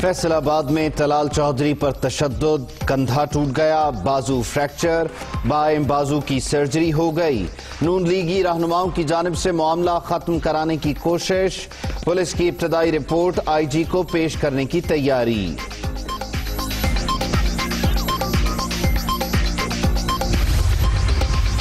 फैसल आबाद में तलाल चौधरी पर तशद्दुद, कंधा टूट गया, बाजू फ्रैक्चर, बाएं बाजू की सर्जरी हो गई। नून लीगी रहनुमाओं की जानिब से मामला खत्म कराने की कोशिश, पुलिस की इब्तदाई रिपोर्ट आईजी को पेश करने की तैयारी।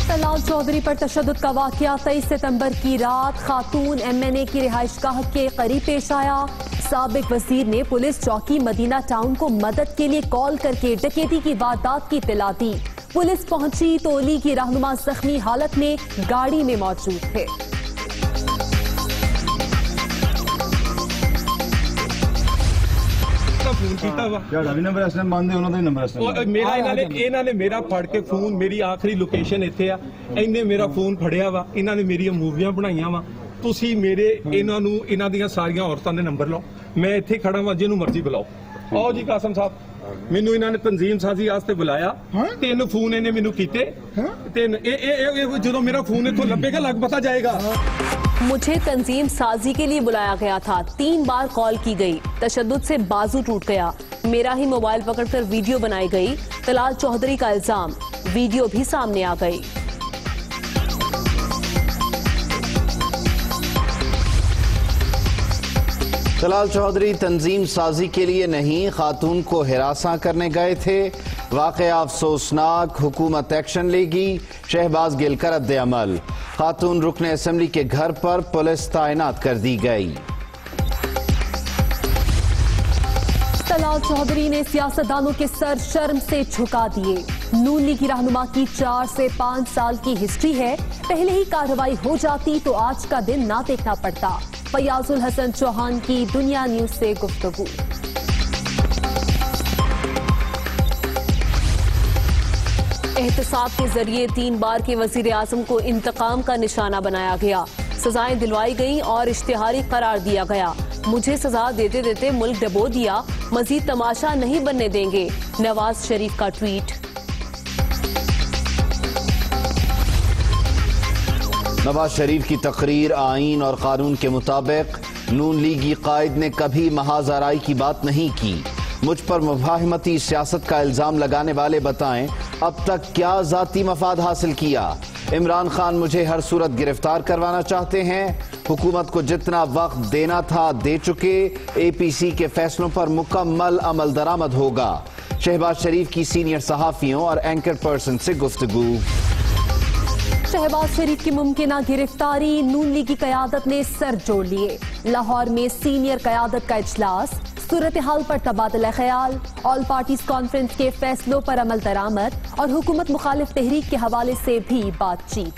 तलाल चौधरी पर तशद्दुद का वाकया 23 सितंबर की रात खातून MNA की रिहाइशगाह के करीब पेश आया। साबिक वजीर ने पुलिस चौकी मदीना टाउन को मदद के लिए कॉल करके डकैती की वारदात की इत्तला दी। पुलिस पहुंची तो लीगी रहनुमा जख्मी हालत में गाड़ी में मौजूद थे। ਇਹਨਾਂ ਨੇ ਮੇਰਾ ਫੜ ਕੇ ਫੋਨ, ਮੇਰੀ ਆਖਰੀ ਲੋਕੇਸ਼ਨ ਇੱਥੇ ਆ, ਇਹਨੇ ਮੇਰਾ ਫੋਨ ਫੜਿਆ ਵਾ, ਇਹਨਾਂ ਨੇ ਮੇਰੀਆਂ ਮੂਵੀਆਂ ਬਣਾਈਆਂ ਵਾ। ਤੁਸੀਂ ਮੇਰੇ ਇਹਨਾਂ ਨੂੰ ਇਹਨਾਂ ਦੀਆਂ ਸਾਰੀਆਂ ਔਰਤਾਂ ਦੇ ਨੰਬਰ ਲਓ, ਮੈਂ ਇੱਥੇ ਖੜਾ ਵਾਂ, ਜਿਹਨੂੰ ਮਰਜ਼ੀ ਬੁਲਾਓ। ਆਓ ਜੀ ਕਾਸਮ ਸਾਹਿਬ, ਮੈਨੂੰ ਇਹਨਾਂ ਨੇ ਤਨਜ਼ੀਮ ਸਾਜ਼ੀ ਵਾਸਤੇ ਬੁਲਾਇਆ, 3 ਫੋਨ ਇਹਨੇ ਮੈਨੂੰ ਕੀਤੇ। 3 ਇਹ ਜਦੋਂ ਮੇਰਾ ਫੋਨ ਇੱਥੋਂ ਲੱਭੇਗਾ ਲੱਗ ਪਤਾ ਜਾਏਗਾ। मुझे तंजीम साजी के लिए बुलाया गया था, 3 बार कॉल की गई, तशद्दुद से बाजू टूट गया, मेरा ही मोबाइल पकड़कर वीडियो बनाई गई। तलाल चौधरी का इल्जाम, वीडियो भी सामने आ गई। तलाल चौधरी तंजीम साजी के लिए नहीं, खातून को हिरासा करने गए थे। वाकया अफसोसनाक, हुकूमत एक्शन लेगी, शहबाज गिल का रद्द अमल। खातून रुकन असेंबली के घर पर पुलिस तैनात कर दी गई। तलाल चौधरी ने सियासतदानों के सर शर्म से झुका दिए। नून लीग की रहनुमा की 4 से 5 साल की हिस्ट्री है, पहले ही कार्रवाई हो जाती तो आज का दिन ना देखना पड़ता। फयाजुल हसन चौहान की दुनिया न्यूज से गुफ्तगू। एहतसाब के जरिए 3 बार के वजीर आजम को इंतकाम का निशाना बनाया गया, सजाएं दिलवाई गईं और इश्तिहारी करार दिया गया। मुझे सजा देते देते मुल्क डबो दिया, मजीद तमाशा नहीं बनने देंगे, नवाज शरीफ का ट्वीट। नवाज शरीफ की तकरीर आईन और कानून के मुताबिक, नून लीगी कायद ने कभी महाज आराई की बात नहीं की। मुझ पर मुफाहिमती सियासत का इल्जाम लगाने वाले बताएं अब तक क्या जाती मफाद हासिल किया। इमरान खान मुझे हर सूरत गिरफ्तार करवाना चाहते हैं, हुकूमत को जितना वक्त देना था दे चुके, APC के फैसलों पर मुकम्मल अमल दरामद होगा। शहबाज शरीफ की सीनियर सहाफियों और एंकर पर्सन से गुफ्तगू। शहबाज शरीफ की मुमकिना गिरफ्तारी, नून लीग की क़यादत ने सर जोड़ लिए। लाहौर में सीनियर क़यादत का इजलास, सूरत हाल पर तबादला ख्याल, ऑल पार्टीज कॉन्फ्रेंस के फैसलों पर अमल दरामद और हुकूमत मुखालिफ तहरीक के हवाले से भी बातचीत।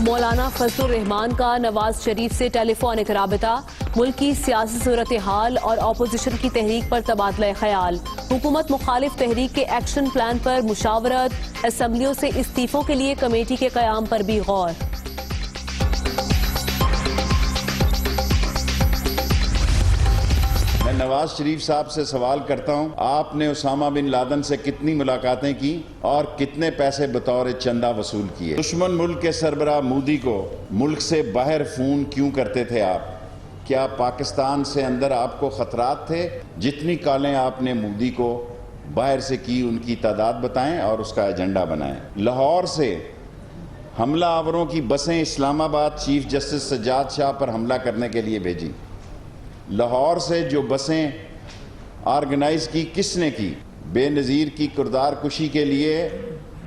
मौलाना फजलुर रहमान का नवाज शरीफ से टेलीफोनिक राबता, मुल्क की सियासी सूरत हाल और अपोजिशन की तहरीक पर तबादला ख्याल, हुकूमत मुखालिफ तहरीक के एक्शन प्लान पर मुशावरत, असम्बलियों से इस्तीफों के लिए कमेटी के क़याम पर भी गौर। मैं नवाज शरीफ साहब से सवाल करता हूं, आपने उसामा बिन लादन से कितनी मुलाकातें की और कितने पैसे बतौर चंदा वसूल किए? दुश्मन मुल्क के सरबराह मोदी को मुल्क से बाहर फोन क्यों करते थे आप? क्या पाकिस्तान से अंदर आपको खतरात थे? जितनी कॉलें आपने मोदी को बाहर से की उनकी तादाद बताएं और उसका एजेंडा बनाएं। लाहौर से हमला आवरों की बसें इस्लामाबाद चीफ जस्टिस सज्जाद शाह पर हमला करने के लिए भेजी। लाहौर से जो बसें ऑर्गेनाइज की किसने की? बेनज़ीर की किरदार कुशी के लिए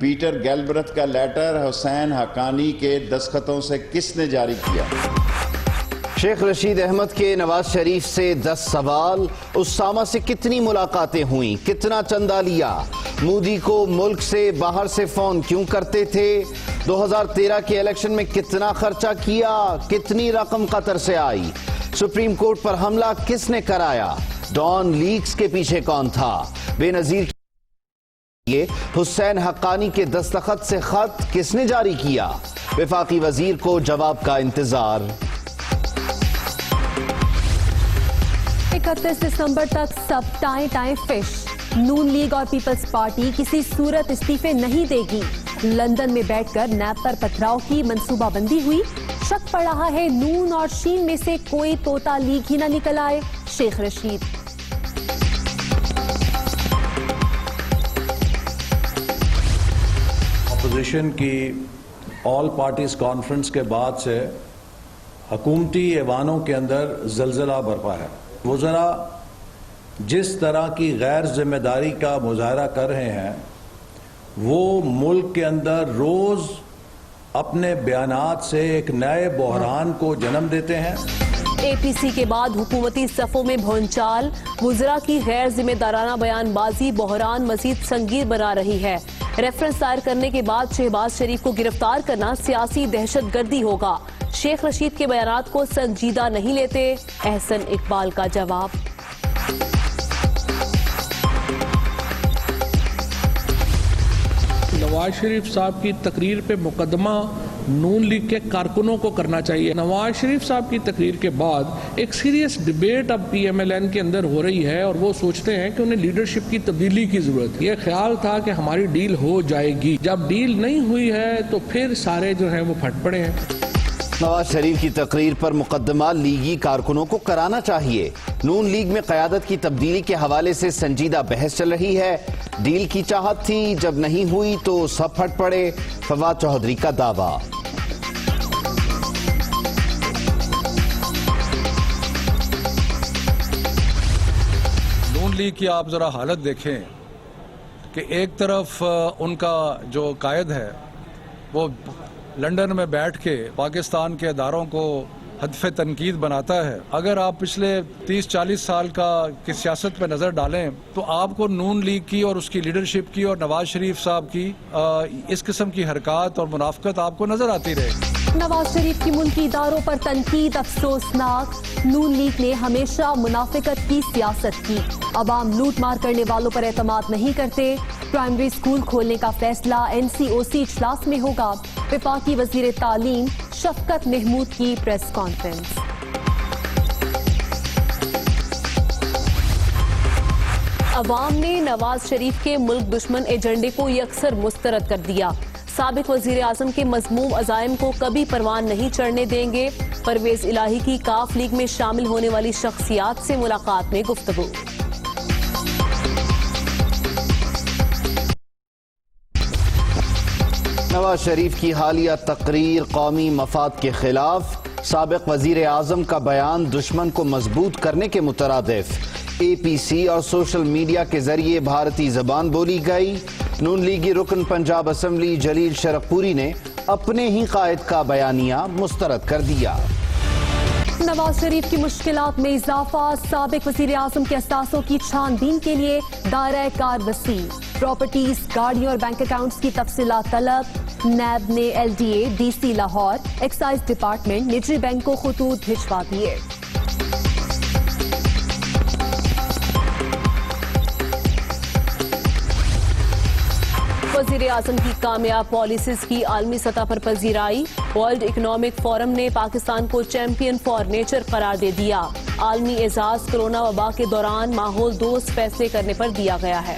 पीटर गैलब्रथ का लेटर हुसैन हक्कानी के दस्तखतों से किसने जारी किया? शेख रशीद अहमद के नवाज शरीफ से 10 सवाल। उसामा से कितनी मुलाकातें हुई, कितना चंदा लिया, मोदी को मुल्क से बाहर से फोन क्यों करते थे, 2013 के इलेक्शन में कितना खर्चा किया, कितनी रकम कतर से आई, सुप्रीम कोर्ट पर हमला किसने कराया, डॉन लीक्स के पीछे कौन था, बेनजीर ये हुसैन हक्कानी के दस्तखत से खत किसने जारी किया। वफाकी वजीर को जवाब का इंतजार। 31 दिसंबर तक सब टाइम टाइम फिश। नून लीग और पीपल्स पार्टी किसी सूरत इस्तीफे नहीं देगी। लंदन में बैठकर नैब पर पथराव की मंसूबाबंदी हुई। शक पड़ रहा है नून और शीन में से कोई तोता लीग ही न निकल आए। शेख रशीद। अपोजिशन की ऑल पार्टीज कॉन्फ्रेंस के बाद से हुकूमती ऐवानों के अंदर जलजला बरपा है। वो ज़रा जिस तरह की गैर जिम्मेदारी का मुजाहरा कर रहे हैं, वो मुल्क के अंदर रोज़ अपने बयानात से एक नए बहरान को जन्म देते हैं। एपीसी के बाद हुकूमती सफ़ों में भौंचाल, वुज़रा की गैर जिम्मेदाराना बयानबाजी बहरान मजीद संगीन बना रही है। रेफरेंस दायर करने के बाद शहबाज शरीफ को गिरफ्तार करना सियासी दहशतगर्दी होगा। शेख रशीद के बयानात को संजीदा नहीं लेते, एहसन इकबाल का जवाब। नवाज शरीफ साहब की तकरीर पे मुकदमा नून लीग के कारकुनों को करना चाहिए। नवाज शरीफ साहब की तकरीर के बाद एक सीरियस डिबेट अब PMLN के अंदर हो रही है और वो सोचते हैं कि उन्हें लीडरशिप की तब्दीली की जरूरत है। ये ख्याल था कि हमारी डील हो जाएगी, जब डील नहीं हुई है तो फिर सारे जो हैं वो फट पड़े हैं। नवाज शरीफ की तकरीर पर मुकदमा लीगी कारकुनों को कराना चाहिए। नून लीग में क़यादत की तब्दीली के हवाले से संजीदा बहस चल रही है। डील की चाहत थी, जब नहीं हुई तो सब फट पड़े, फवाद चौधरी का दावा। नून लीग की आप जरा हालत देखें कि एक तरफ उनका जो कायद है वो लंदन में बैठ के पाकिस्तान के इदारों को हदफ़े तनकीद बनाता है। अगर आप पिछले 30-40 साल की सियासत पे नज़र डालें तो आपको नून लीग की और उसकी लीडरशिप की और नवाज शरीफ साहब की इस किस्म की हरकत और मुनाफकत आपको नज़र आती रहेगी। नवाज शरीफ की मुल्की इदारों पर तनकीद अफसोसनाक। नून लीग ने हमेशा मुनाफिकत की सियासत की। अवाम लूट मार करने वालों पर एतमाद नहीं करते। प्राइमरी स्कूल खोलने का फैसला NCOC इजलास में होगा। वफाकी वजीर तालीम शफकत महमूद की प्रेस कॉन्फ्रेंस। अवाम ने नवाज शरीफ के मुल्क दुश्मन एजेंडे को यकसर मुस्तरद कर दिया। साबिक वजीर आजम के मज़मूम अज़ाइम को कभी परवान नहीं चढ़ने देंगे। परवेज इलाही की काफ लीग में शामिल होने वाली शख्सियात से मुलाकात में गुफ्तगू। नवाज शरीफ की हालिया तकरीर कौमी मफाद के खिलाफ। साबिक वजीर आजम का बयान दुश्मन को मजबूत करने के मुतरादिफ। APC और सोशल मीडिया के जरिए भारतीय जबान बोली गई। नून लीगी रुकन पंजाब असम्बली जलील शरकपुरी ने अपने ही कायद का बयानिया मुस्तरद कर दिया। नवाज शरीफ की मुश्किलात में इजाफा। साबिक वजीर आजम के असासों की छानबीन के लिए दायरा कार वसी। प्रॉपर्टीज, गाड़ियों और बैंक अकाउंट्स की तफसीलात तलब। नैब ने LDA, DC Lahore, excise department, निजी बैंक को खतूत भिजवा दिए। वजीर आजम की कामयाब पॉलिसीज की आलमी सतह पर पजीराई। वर्ल्ड इकोनॉमिक फोरम ने पाकिस्तान को चैंपियन फॉर नेचर करार दे दिया। आलमी एजाज कोरोना वबा के दौरान माहौल दोस्त फैसले करने पर दिया गया है।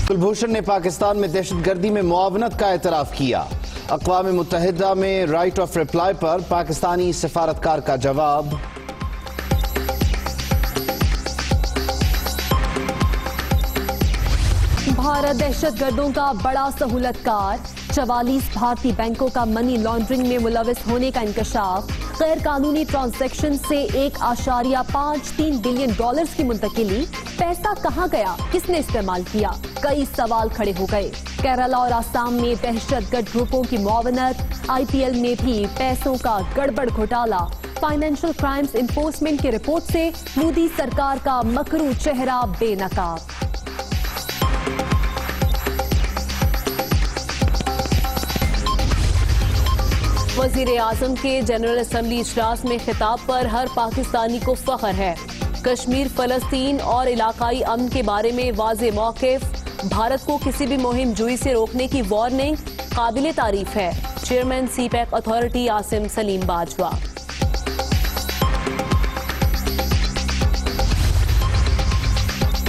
कुलभूषण ने पाकिस्तान में दहशतगर्दी में मुआवनत का एतराफ किया। अक़वाम मुत्तहिदा में राइट ऑफ रिप्लाई पर पाकिस्तानी सिफारतकार का जवाब। भारत दहशतगर्दों का बड़ा सहूलतकार। 44 भारतीय बैंकों का मनी लॉन्ड्रिंग में मुलविस होने का इंकशाफ। गैर कानूनी ट्रांजैक्शन से $1.53 बिलियन की मुंतकिली। पैसा कहां गया, किसने इस्तेमाल किया, कई सवाल खड़े हो गए। केरला और आसाम में दहशतगर्द ग्रुपों की मुआवनत। IPL में भी पैसों का गड़बड़ घोटाला। फाइनेंशियल क्राइम्स इन्फोर्समेंट की रिपोर्ट से मोदी सरकार का मकरू चेहरा बेनकाब। वजीर आजम के जनरल असम्बली इजलास में खिताब पर हर पाकिस्तानी को फख्र है। कश्मीर, फलस्तीन और इलाकाई अमन के बारे में वाज़े मौक़िफ़। भारत को किसी भी मुहिम जुई से रोकने की वार्निंग काबिल तारीफ है। Chairman CPEC authority Asim Salim Bajwa.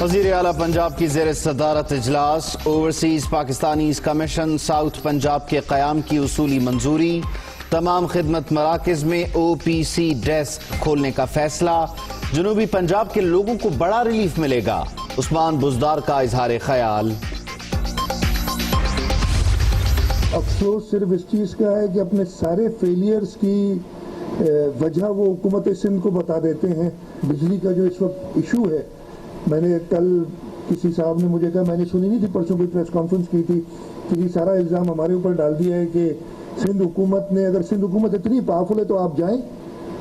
وزیر اعلیٰ پنجاب کی زیر صدارت اجلاس، overseas Pakistanis commission south Punjab کے قیام کی اصولی منظوری، تمام خدمت مراکز میں او پی سی ڈیسک کھولنے کا فیصلہ، جنوبی پنجاب کے لوگوں کو بڑا ریلیف ملے گا، عثمان بزدار کا اظہار خیال۔ افسوس صرف اس چیز کا ہے کہ اپنے سارے فیلیئرز کی وجہ وہ حکومت سندھ کو بتا دیتے ہیں۔ بجلی کا جو اس وقت ایشو ہے، میں نے کل کسی صاحب نے مجھے کہا، میں نے سنی نہیں تھی، پرسوں کوئی پریس کانفرنس کی تھی کہ یہ سارا الزام ہمارے اوپر ڈال دیا ہے کہ سندھ حکومت نے، اگر سندھ حکومت اتنی پاورفل ہے تو آپ جائیں،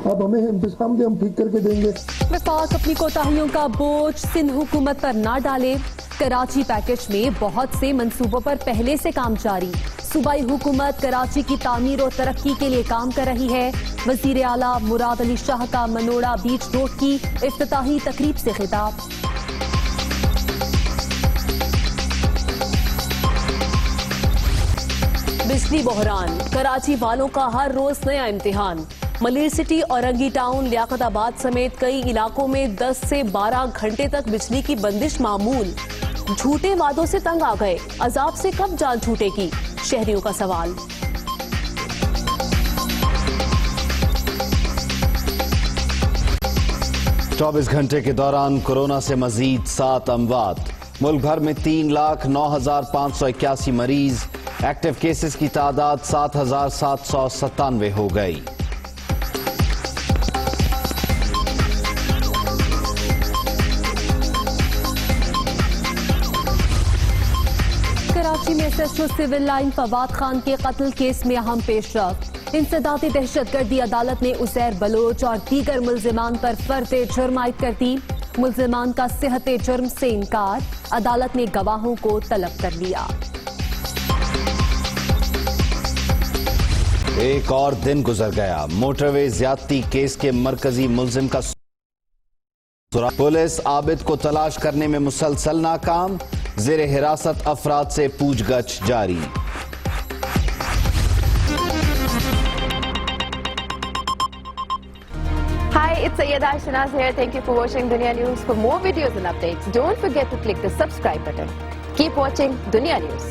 آپ ہمیں انتظام دیں، ہم ٹھیک کر کے دیں گے۔ وفاق اپنی کوتاہیوں کا بوجھ سندھ حکومت پر نہ ڈالے، کراچی پیکج میں بہت سے منصوبوں پر پہلے سے کام جاری، صوبائی حکومت کراچی کی تعمیر و ترقی کے لیے کام کر رہی ہے، وزیر اعلیٰ مراد علی شاہ کا منوڑا بیچ روڈ کی افتتاحی تقریب سے خطاب۔ بجلی بحران، کراچی والوں کا ہر روز نیا امتحان، ملیر سٹی، اورنگی ٹاؤن، لیاقت آباد سمیت کئی علاقوں میں 10 سے 12 گھنٹے تک بجلی کی بندش معمول، جھوٹے وعدوں سے تنگ آ گئے، عذاب سے کب جان چھوٹے گی، شہریوں کا سوال۔ 24 گھنٹے کے دوران کورونا سے مزید 7 اموات، ملک بھر میں 3,09,581 مریض، ایکٹیو کیسز کی تعداد 7,797 ہو گئی۔ کراچی میں S H O civil line Fawad Khan کے قتل کیس میں اہم پیش رفت، انسدادی دہشت گردی عدالت نے عزیر بلوچ اور دیگر ملزمان پر فرد جرم عائد کر دی، ملزمان کا صحت جرم سے انکار، عدالت نے گواہوں کو طلب کر لیا۔ ایک اور دن گزر گیا، موٹر وے زیادتی کیس کے مرکزی ملزم کا سراغ، پولیس عابد کو تلاش کرنے میں مسلسل ناکام، زیر حراست افراد سے پوچھ گچھ جاری۔ Hi, it's Sayyeda Shanaz here. Thank you for watching Dunya News. For more videos and updates, don't forget to click the subscribe button. Keep watching Dunya News.